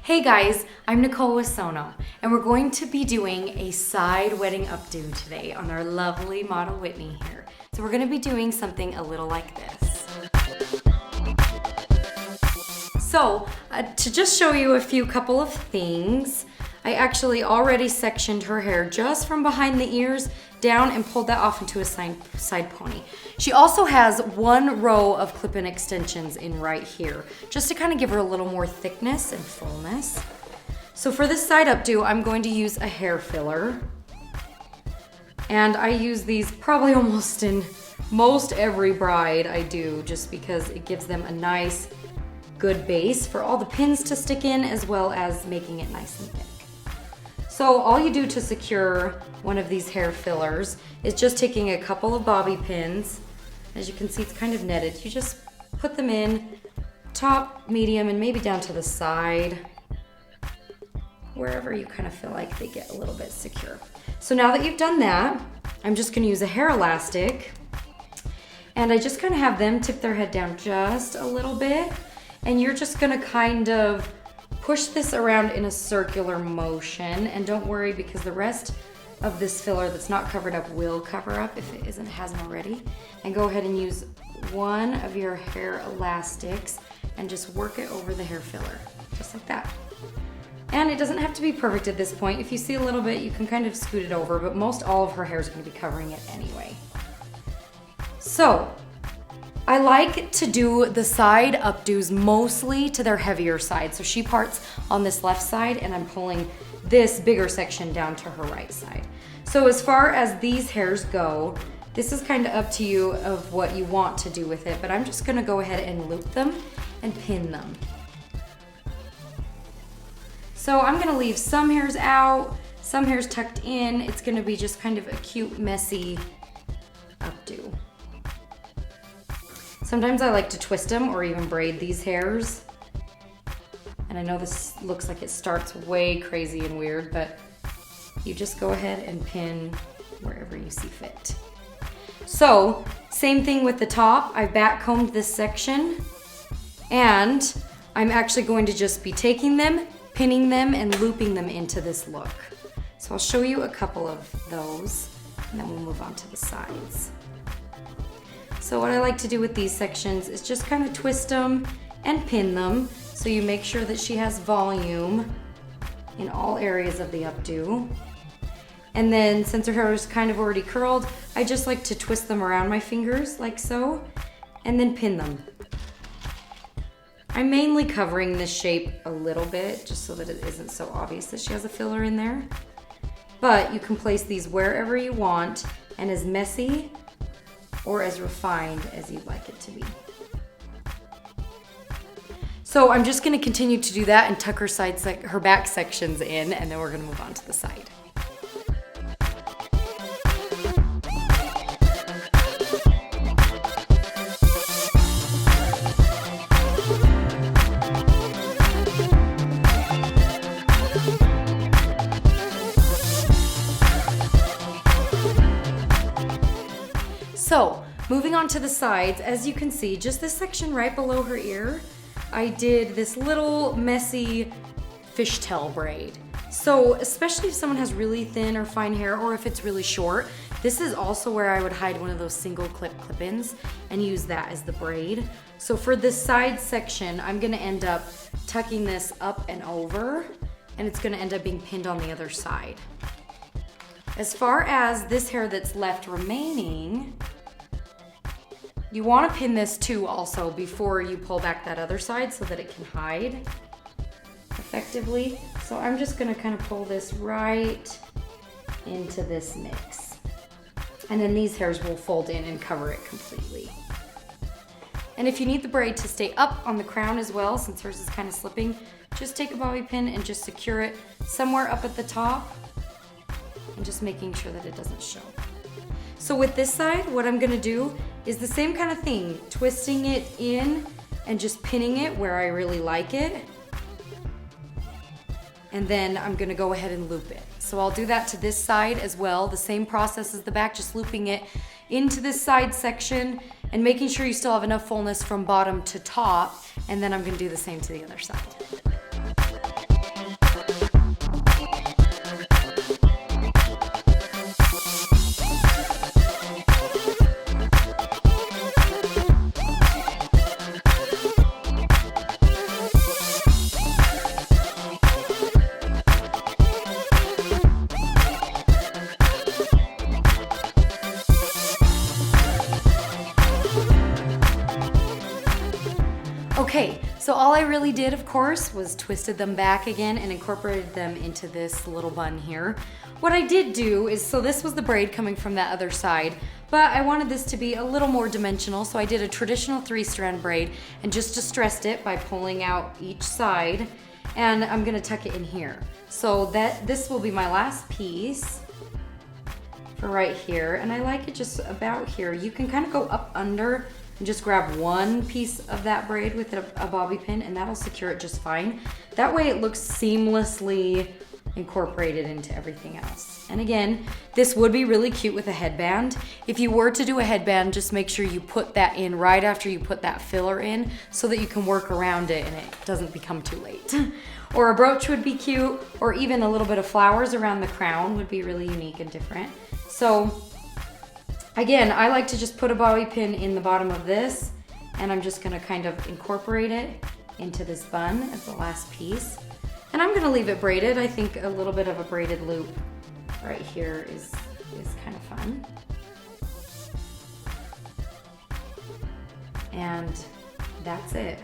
Hey guys, I'm Nicole with Sono, and we're going to be doing a side wedding updo today on our lovely model Whitney here. So we're going to be doing something a little like this. So to just show you a couple of things, I actually already sectioned her hair just from behind the ears down and pulled that off into a side pony. She also has one row of clip-in extensions in right here, just to kind of give her a little more thickness and fullness. So for this side updo, I'm going to use a hair filler. And I use these probably almost in most every bride I do, just because it gives them a nice, good base for all the pins to stick in, as well as making it nice and thick. So all you do to secure one of these hair fillers is just taking a couple of bobby pins. As you can see, it's kind of netted. You just put them in top, medium, and maybe down to the side, wherever you kind of feel like they get a little bit secure. So now that you've done that, I'm just gonna use a hair elastic, and I just kind of have them tip their head down just a little bit, and you're just gonna kind of push this around in a circular motion, and don't worry, because the rest of this filler that's not covered up will cover up if it hasn't already. And go ahead and use one of your hair elastics and just work it over the hair filler, just like that. And it doesn't have to be perfect at this point. If you see a little bit, you can kind of scoot it over, but most all of her hair is going to be covering it anyway. So I like to do the side updos mostly to their heavier side. So she parts on this left side, and I'm pulling this bigger section down to her right side. So as far as these hairs go, this is kind of up to you of what you want to do with it, but I'm just gonna go ahead and loop them and pin them. So I'm gonna leave some hairs out, some hairs tucked in. It's gonna be just kind of a cute, messy updo. Sometimes I like to twist them or even braid these hairs. And I know this looks like it starts way crazy and weird, but you just go ahead and pin wherever you see fit. So, same thing with the top. I backcombed this section, and I'm actually going to just be taking them, pinning them, and looping them into this look. So I'll show you a couple of those, and then we'll move on to the sides. So what I like to do with these sections is just kind of twist them and pin them, so you make sure that she has volume in all areas of the updo. And then, since her hair is kind of already curled, I just like to twist them around my fingers like so, and then pin them. I'm mainly covering this shape a little bit, just so that it isn't so obvious that she has a filler in there. But you can place these wherever you want, and as messy or as refined as you'd like it to be. So I'm just gonna continue to do that and tuck her back sections in, and then we're gonna move on to the side. So, moving on to the sides, as you can see, just this section right below her ear, I did this little messy fishtail braid. So, especially if someone has really thin or fine hair, or if it's really short, this is also where I would hide one of those single clip-ins and use that as the braid. So for this side section, I'm gonna end up tucking this up and over, and it's gonna end up being pinned on the other side. As far as this hair that's left remaining, you want to pin this too also before you pull back that other side so that it can hide effectively. So I'm just going to kind of pull this right into this mix. And then these hairs will fold in and cover it completely. And if you need the braid to stay up on the crown as well, since hers is kind of slipping, just take a bobby pin and just secure it somewhere up at the top, and just making sure that it doesn't show. So with this side, what I'm gonna do is the same kind of thing, twisting it in and just pinning it where I really like it. And then I'm gonna go ahead and loop it. So I'll do that to this side as well, the same process as the back, just looping it into this side section and making sure you still have enough fullness from bottom to top, and then I'm gonna do the same to the other side. Okay, so all I really did, of course, was twisted them back again and incorporated them into this little bun here. What I did do is, so this was the braid coming from that other side, but I wanted this to be a little more dimensional, so I did a traditional 3-strand braid and just distressed it by pulling out each side, and I'm gonna tuck it in here. So that this will be my last piece for right here, and I like it just about here. You can kind of go up under and just grab one piece of that braid with a bobby pin, and that'll secure it just fine. That way it looks seamlessly incorporated into everything else. And again, this would be really cute with a headband. If you were to do a headband, just make sure you put that in right after you put that filler in so that you can work around it and it doesn't become too late. Or a brooch would be cute, or even a little bit of flowers around the crown would be really unique and different. So again, I like to just put a bobby pin in the bottom of this, and I'm just gonna kind of incorporate it into this bun as the last piece. And I'm gonna leave it braided. I think a little bit of a braided loop right here is kind of fun. And that's it.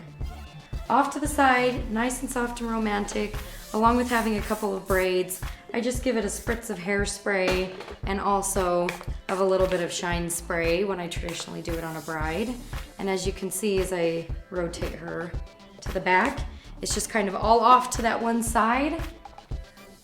Off to the side, nice and soft and romantic, along with having a couple of braids. I just give it a spritz of hairspray and also of a little bit of shine spray when I traditionally do it on a bride. And as you can see, as I rotate her to the back, it's just kind of all off to that one side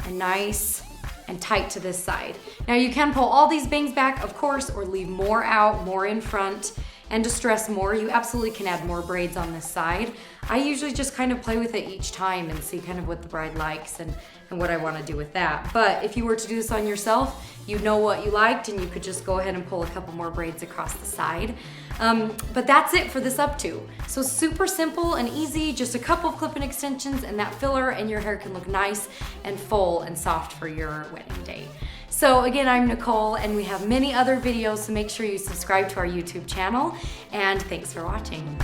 and nice and tight to this side. Now you can pull all these bangs back, of course, or leave more out, more in front, and distress more. You absolutely can add more braids on this side. I usually just kind of play with it each time and see kind of what the bride likes and what I want to do with that. But if you were to do this on yourself, you'd know what you liked and you could just go ahead and pull a couple more braids across the side. But that's it for this updo. So super simple and easy, just a couple of clip-in extensions and that filler, and your hair can look nice and full and soft for your wedding day. So again, I'm Nicole, and we have many other videos, so make sure you subscribe to our YouTube channel, and thanks for watching.